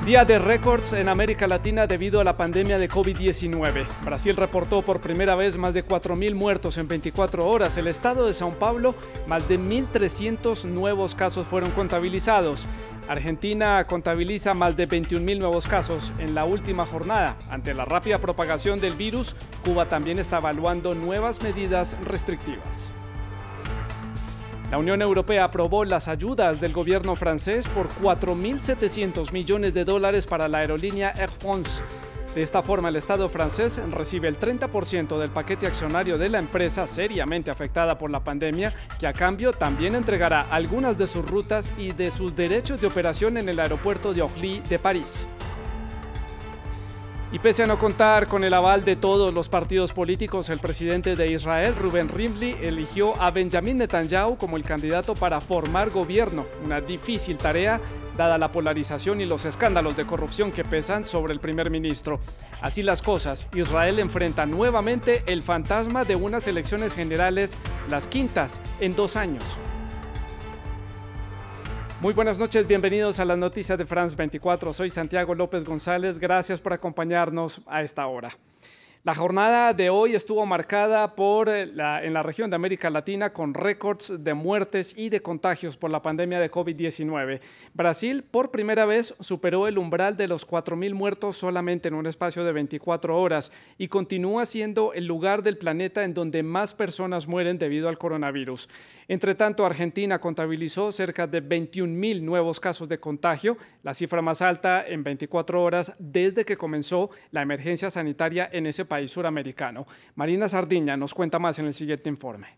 Día de récords en América Latina debido a la pandemia de COVID-19. Brasil reportó por primera vez más de 4.000 muertos en 24 horas. El estado de São Paulo, más de 1.300 nuevos casos fueron contabilizados. Argentina contabiliza más de 21.000 nuevos casos en la última jornada. Ante la rápida propagación del virus, Cuba también está evaluando nuevas medidas restrictivas. La Unión Europea aprobó las ayudas del gobierno francés por 4.700 millones de dólares para la aerolínea Air France. De esta forma, el Estado francés recibe el 30% del paquete accionario de la empresa seriamente afectada por la pandemia, que a cambio también entregará algunas de sus rutas y de sus derechos de operación en el aeropuerto de Orly de París. Y pese a no contar con el aval de todos los partidos políticos, el presidente de Israel, Reuven Rivlin, eligió a Benjamin Netanyahu como el candidato para formar gobierno, una difícil tarea dada la polarización y los escándalos de corrupción que pesan sobre el primer ministro. Así las cosas, Israel enfrenta nuevamente el fantasma de unas elecciones generales, las quintas en 2 años. Muy buenas noches, bienvenidos a las noticias de France 24. Soy Santiago López González, gracias por acompañarnos a esta hora. La jornada de hoy estuvo marcada en la región de América Latina con récords de muertes y de contagios por la pandemia de COVID-19. Brasil, por primera vez, superó el umbral de los 4.000 muertos solamente en un espacio de 24 horas y continúa siendo el lugar del planeta en donde más personas mueren debido al coronavirus. Entre tanto, Argentina contabilizó cerca de 21.000 nuevos casos de contagio, la cifra más alta en 24 horas desde que comenzó la emergencia sanitaria en ese país suramericano. Marina Sardiña nos cuenta más en el siguiente informe.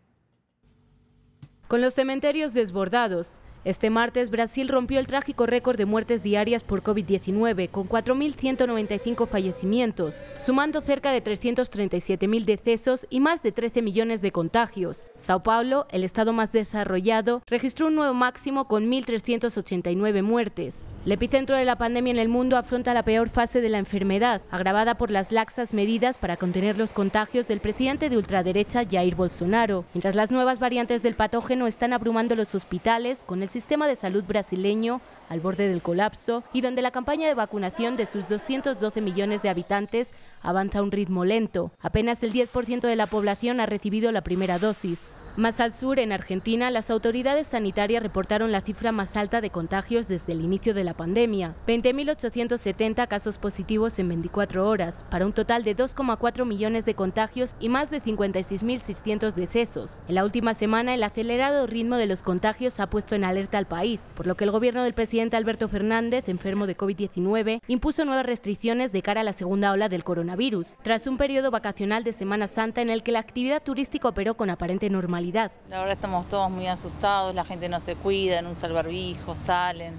Con los cementerios desbordados, este martes Brasil rompió el trágico récord de muertes diarias por COVID-19 con 4.195 fallecimientos, sumando cerca de 337.000 decesos y más de 13 millones de contagios. Sao Paulo, el estado más desarrollado, registró un nuevo máximo con 1.389 muertes. El epicentro de la pandemia en el mundo afronta la peor fase de la enfermedad, agravada por las laxas medidas para contener los contagios del presidente de ultraderecha Jair Bolsonaro, mientras las nuevas variantes del patógeno están abrumando los hospitales con el sistema de salud brasileño al borde del colapso y donde la campaña de vacunación de sus 212 millones de habitantes avanza a un ritmo lento. Apenas el 10% de la población ha recibido la primera dosis. Más al sur, en Argentina, las autoridades sanitarias reportaron la cifra más alta de contagios desde el inicio de la pandemia, 20.870 casos positivos en 24 horas, para un total de 2,4 millones de contagios y más de 56.600 decesos. En la última semana, el acelerado ritmo de los contagios ha puesto en alerta al país, por lo que el gobierno del presidente Alberto Fernández, enfermo de COVID-19, impuso nuevas restricciones de cara a la segunda ola del coronavirus, tras un periodo vacacional de Semana Santa en el que la actividad turística operó con aparente normalidad. La verdad estamos todos muy asustados, la gente no se cuida, no usa el barbijo, salen,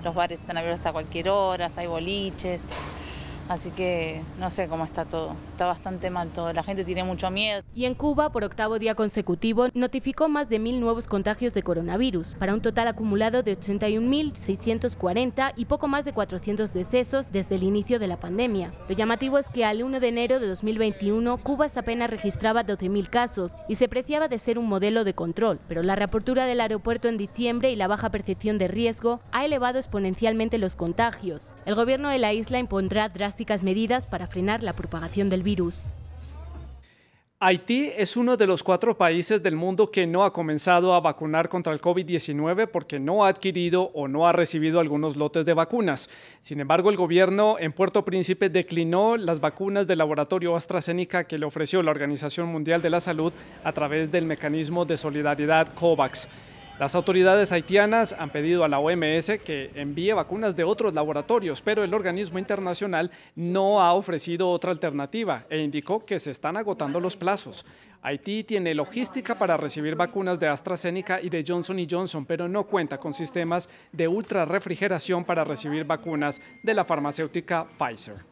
los bares están abiertos hasta cualquier hora, hay boliches, así que no sé cómo está todo, está bastante mal todo, la gente tiene mucho miedo. Y en Cuba, por octavo día consecutivo, notificó más de 1.000 nuevos contagios de coronavirus, para un total acumulado de 81.640 y poco más de 400 decesos desde el inicio de la pandemia. Lo llamativo es que al 1 de enero de 2021, Cuba apenas registraba 12.000 casos y se preciaba de ser un modelo de control, pero la reapertura del aeropuerto en diciembre y la baja percepción de riesgo ha elevado exponencialmente los contagios. El gobierno de la isla impondrá drásticas medidas para frenar la propagación del virus. Haití es uno de los 4 países del mundo que no ha comenzado a vacunar contra el COVID-19 porque no ha adquirido o no ha recibido algunos lotes de vacunas. Sin embargo, el gobierno en Puerto Príncipe declinó las vacunas del laboratorio AstraZeneca que le ofreció la Organización Mundial de la Salud a través del mecanismo de solidaridad COVAX. Las autoridades haitianas han pedido a la OMS que envíe vacunas de otros laboratorios, pero el organismo internacional no ha ofrecido otra alternativa e indicó que se están agotando los plazos. Haití tiene logística para recibir vacunas de AstraZeneca y de Johnson & Johnson, pero no cuenta con sistemas de ultrarrefrigeración para recibir vacunas de la farmacéutica Pfizer.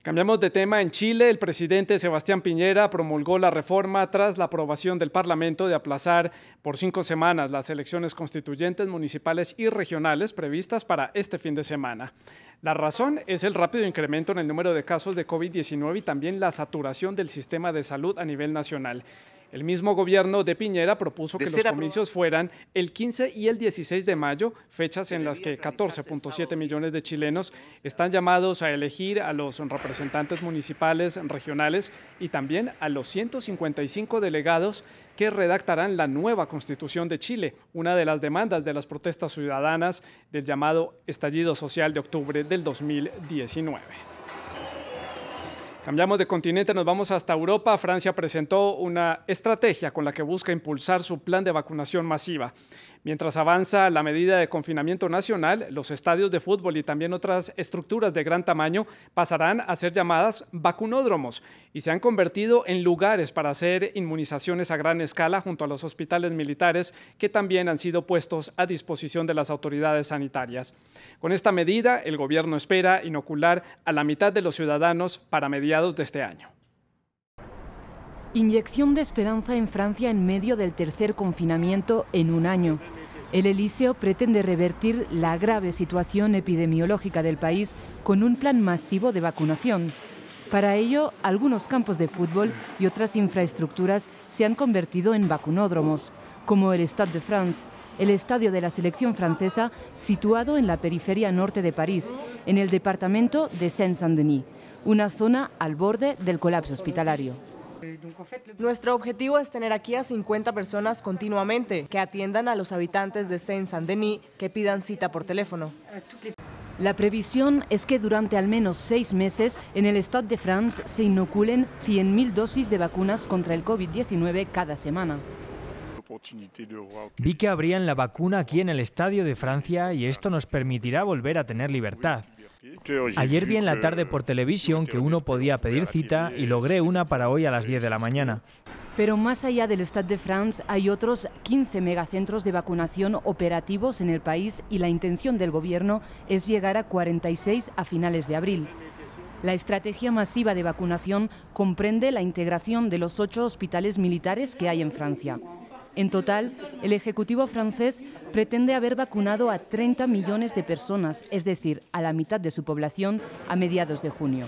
Cambiamos de tema. En Chile, el presidente Sebastián Piñera promulgó la reforma tras la aprobación del Parlamento de aplazar por 5 semanas las elecciones constituyentes, municipales y regionales previstas para este fin de semana. La razón es el rápido incremento en el número de casos de COVID-19 y también la saturación del sistema de salud a nivel nacional. El mismo gobierno de Piñera propuso que los comicios fueran el 15 y el 16 de mayo, fechas en las que 14.7 millones de chilenos están llamados a elegir a los representantes municipales, regionales y también a los 155 delegados que redactarán la nueva Constitución de Chile, una de las demandas de las protestas ciudadanas del llamado estallido social de octubre del 2019. Cambiamos de continente, nos vamos hasta Europa. Francia presentó una estrategia con la que busca impulsar su plan de vacunación masiva. Mientras avanza la medida de confinamiento nacional, los estadios de fútbol y también otras estructuras de gran tamaño pasarán a ser llamadas vacunódromos y se han convertido en lugares para hacer inmunizaciones a gran escala junto a los hospitales militares que también han sido puestos a disposición de las autoridades sanitarias. Con esta medida, el gobierno espera inocular a la mitad de los ciudadanos para mediados de este año. Inyección de esperanza en Francia en medio del tercer confinamiento en un año. El Elíseo pretende revertir la grave situación epidemiológica del país con un plan masivo de vacunación. Para ello, algunos campos de fútbol y otras infraestructuras se han convertido en vacunódromos, como el Stade de France, el estadio de la selección francesa situado en la periferia norte de París, en el departamento de Seine-Saint-Denis, una zona al borde del colapso hospitalario. Nuestro objetivo es tener aquí a 50 personas continuamente que atiendan a los habitantes de Seine-Saint-Denis que pidan cita por teléfono. La previsión es que durante al menos 6 meses en el Stade de France se inoculen 100.000 dosis de vacunas contra el COVID-19 cada semana. Vi que abrían la vacuna aquí en el Estadio de Francia y esto nos permitirá volver a tener libertad. Ayer vi en la tarde por televisión que uno podía pedir cita y logré una para hoy a las 10 de la mañana. Pero más allá del Stade de France hay otros 15 megacentros de vacunación operativos en el país y la intención del gobierno es llegar a 46 a finales de abril. La estrategia masiva de vacunación comprende la integración de los 8 hospitales militares que hay en Francia. En total, el Ejecutivo francés pretende haber vacunado a 30 millones de personas, es decir, a la mitad de su población, a mediados de junio.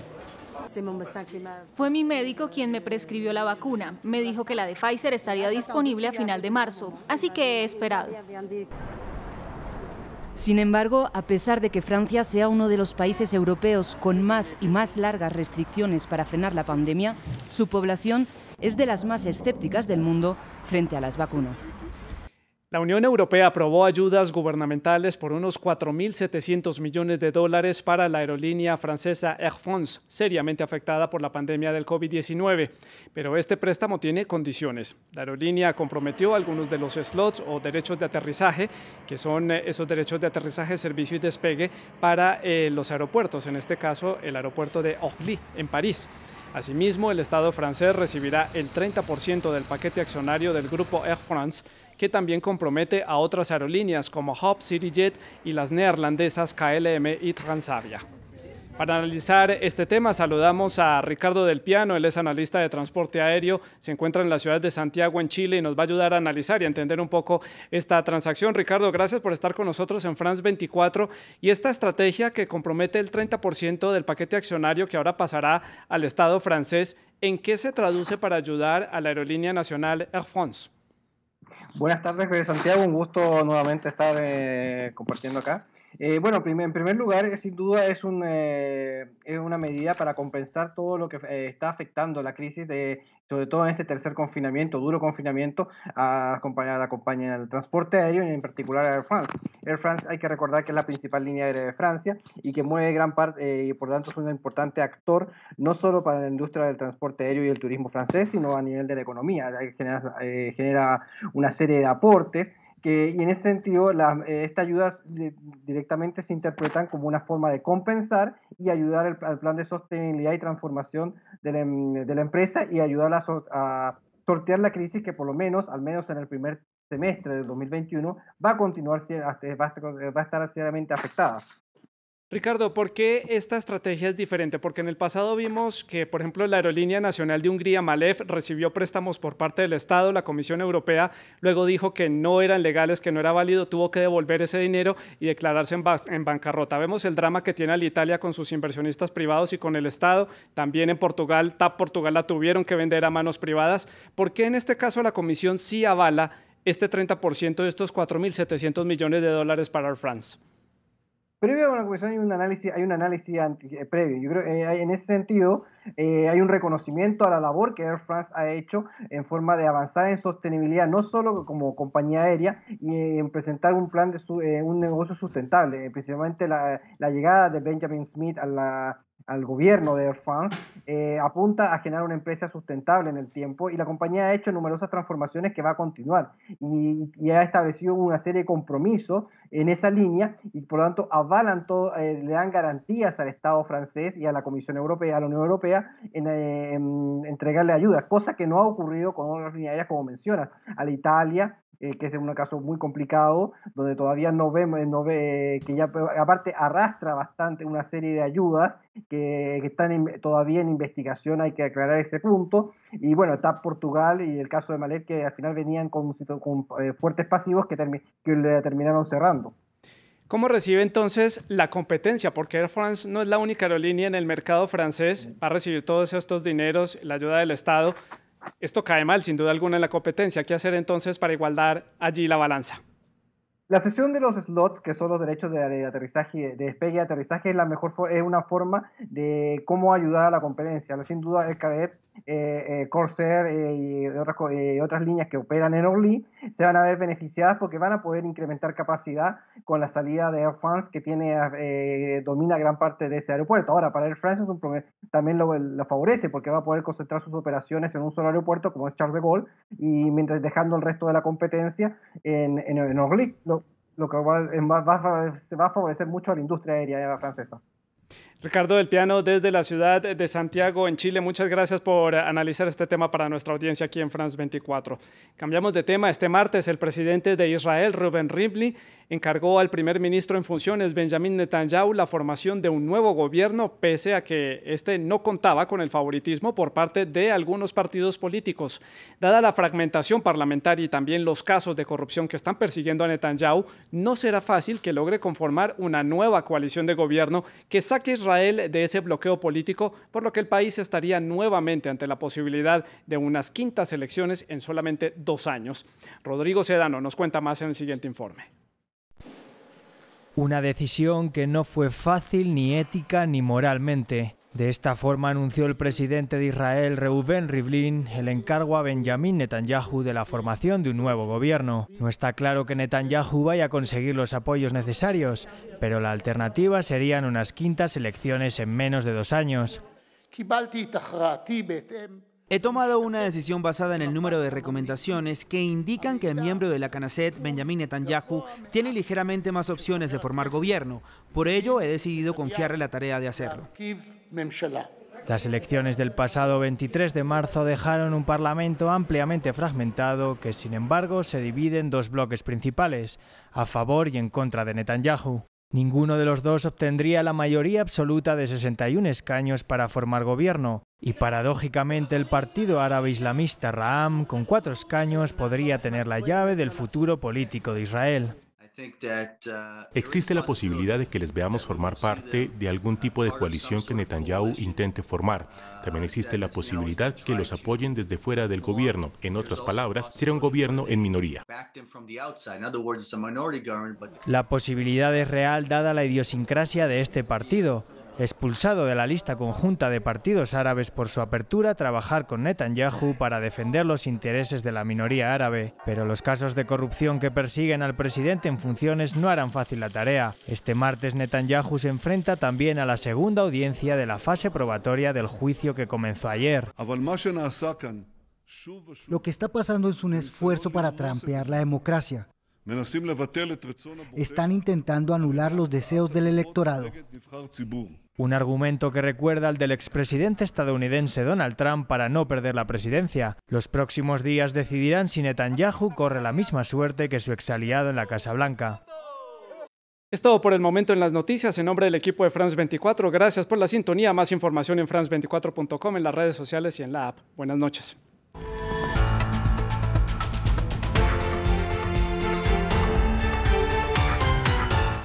Fue mi médico quien me prescribió la vacuna. Me dijo que la de Pfizer estaría disponible a final de marzo, así que he esperado. Sin embargo, a pesar de que Francia sea uno de los países europeos con más y más largas restricciones para frenar la pandemia, su población es de las más escépticas del mundo frente a las vacunas. La Unión Europea aprobó ayudas gubernamentales por unos 4.700 millones de dólares para la aerolínea francesa Air France, seriamente afectada por la pandemia del COVID-19. Pero este préstamo tiene condiciones. La aerolínea comprometió algunos de los slots o derechos de aterrizaje, que son esos derechos de aterrizaje, servicio y despegue para los aeropuertos, en este caso el aeropuerto de Orly, en París. Asimismo, el Estado francés recibirá el 30% del paquete accionario del grupo Air France, que también compromete a otras aerolíneas como Hop, CityJet y las neerlandesas KLM y Transavia. Para analizar este tema saludamos a Ricardo Del Piano, él es analista de transporte aéreo, se encuentra en la ciudad de Santiago, en Chile, y nos va a ayudar a analizar y a entender un poco esta transacción. Ricardo, gracias por estar con nosotros en France 24 y esta estrategia que compromete el 30% del paquete accionario que ahora pasará al Estado francés, ¿en qué se traduce para ayudar a la aerolínea nacional Air France? Buenas tardes, Santiago. Un gusto nuevamente estar compartiendo acá. Bueno, en primer lugar, sin duda es una medida para compensar todo lo que está afectando la crisis, sobre todo en este tercer confinamiento, duro confinamiento, a la compañía del transporte aéreo y en particular a Air France. Air France hay que recordar que es la principal línea aérea de Francia y que mueve gran parte y por lo tanto es un importante actor no solo para la industria del transporte aéreo y el turismo francés, sino a nivel de la economía. Genera una serie de aportes y en ese sentido estas ayudas directamente se interpretan como una forma de compensar y ayudar al plan de sostenibilidad y transformación de la empresa y ayudar a sortear la crisis que por lo menos, al menos en el primer semestre del 2021, va a continuar, va a estar seriamente afectada. Ricardo, ¿por qué esta estrategia es diferente? Porque en el pasado vimos que, por ejemplo, la Aerolínea Nacional de Hungría, Malév, recibió préstamos por parte del Estado. La Comisión Europea luego dijo que no eran legales, que no era válido, tuvo que devolver ese dinero y declararse en bancarrota. Vemos el drama que tiene Alitalia con sus inversionistas privados y con el Estado. También en Portugal, TAP Portugal la tuvieron que vender a manos privadas. ¿Por qué en este caso la Comisión sí avala este 30% de estos 4.700 millones de dólares para Air France? Previo a una comisión hay un análisis previo. Yo creo que en ese sentido hay un reconocimiento a la labor que Air France ha hecho en forma de avanzar en sostenibilidad, no solo como compañía aérea, y en presentar un plan de un negocio sustentable. Principalmente la llegada de Benjamin Smith al gobierno de Air France apunta a generar una empresa sustentable en el tiempo, y la compañía ha hecho numerosas transformaciones que va a continuar y ha establecido una serie de compromisos en esa línea, y por lo tanto avalan todo, le dan garantías al Estado francés y a la Comisión Europea, a la Unión Europea, en entregarle ayudas, cosa que no ha ocurrido con otras líneas aéreas, como mencionas, a la Italia, que es un caso muy complicado, donde todavía que ya aparte arrastra bastante una serie de ayudas que están todavía en investigación. Hay que aclarar ese punto. Y bueno, está Portugal y el caso de Malév, que al final venían con fuertes pasivos que le terminaron cerrando. ¿Cómo recibe entonces la competencia? Porque Air France no es la única aerolínea en el mercado francés, va a recibir todos estos dineros, la ayuda del Estado. Esto cae mal, sin duda alguna, en la competencia. ¿Qué hacer entonces para igualar allí la balanza? La cesión de los slots, que son los derechos de aterrizaje, de despegue y aterrizaje, es una forma de cómo ayudar a la competencia. Sin duda, el Carib, Corsair y otras líneas que operan en Orly se van a ver beneficiadas porque van a poder incrementar capacidad con la salida de Air France, que domina gran parte de ese aeropuerto. Ahora, para Air France también lo favorece, porque va a poder concentrar sus operaciones en un solo aeropuerto, como es Charles de Gaulle, y mientras dejando el resto de la competencia en Orly, lo que va a favorecer mucho a la industria aérea francesa. Ricardo del Piano, desde la ciudad de Santiago, en Chile, muchas gracias por analizar este tema para nuestra audiencia aquí en France 24. Cambiamos de tema. Este martes, el presidente de Israel, Reuven Rivlin, encargó al primer ministro en funciones, Benjamin Netanyahu, la formación de un nuevo gobierno, pese a que este no contaba con el favoritismo por parte de algunos partidos políticos. Dada la fragmentación parlamentaria y también los casos de corrupción que están persiguiendo a Netanyahu, no será fácil que logre conformar una nueva coalición de gobierno que saque a Israel de ese bloqueo político, por lo que el país estaría nuevamente ante la posibilidad de unas quintas elecciones en solamente 2 años. Rodrigo Sedano nos cuenta más en el siguiente informe. Una decisión que no fue fácil ni ética ni moralmente. De esta forma anunció el presidente de Israel, Reuven Rivlin, el encargo a Benjamin Netanyahu de la formación de un nuevo gobierno. No está claro que Netanyahu vaya a conseguir los apoyos necesarios, pero la alternativa serían unas quintas elecciones en menos de 2 años. He tomado una decisión basada en el número de recomendaciones que indican que el miembro de la Knesset, Benjamin Netanyahu, tiene ligeramente más opciones de formar gobierno. Por ello, he decidido confiarle la tarea de hacerlo. Las elecciones del pasado 23 de marzo dejaron un parlamento ampliamente fragmentado que, sin embargo, se divide en 2 bloques principales, a favor y en contra de Netanyahu. Ninguno de los dos obtendría la mayoría absoluta de 61 escaños para formar gobierno, y paradójicamente el partido árabe islamista Ra'am, con 4 escaños, podría tener la llave del futuro político de Israel. Existe la posibilidad de que les veamos formar parte de algún tipo de coalición que Netanyahu intente formar. También existe la posibilidad que los apoyen desde fuera del gobierno. En otras palabras, será un gobierno en minoría. La posibilidad es real dada la idiosincrasia de este partido. Expulsado de la lista conjunta de partidos árabes por su apertura a trabajar con Netanyahu para defender los intereses de la minoría árabe. Pero los casos de corrupción que persiguen al presidente en funciones no harán fácil la tarea. Este martes Netanyahu se enfrenta también a la segunda audiencia de la fase probatoria del juicio que comenzó ayer. Lo que está pasando es un esfuerzo para trampear la democracia. Están intentando anular los deseos del electorado. Un argumento que recuerda al del expresidente estadounidense Donald Trump para no perder la presidencia. Los próximos días decidirán si Netanyahu corre la misma suerte que su exaliado en la Casa Blanca. Es todo por el momento en las noticias. En nombre del equipo de France 24, gracias por la sintonía. Más información en france24.com, en las redes sociales y en la app. Buenas noches.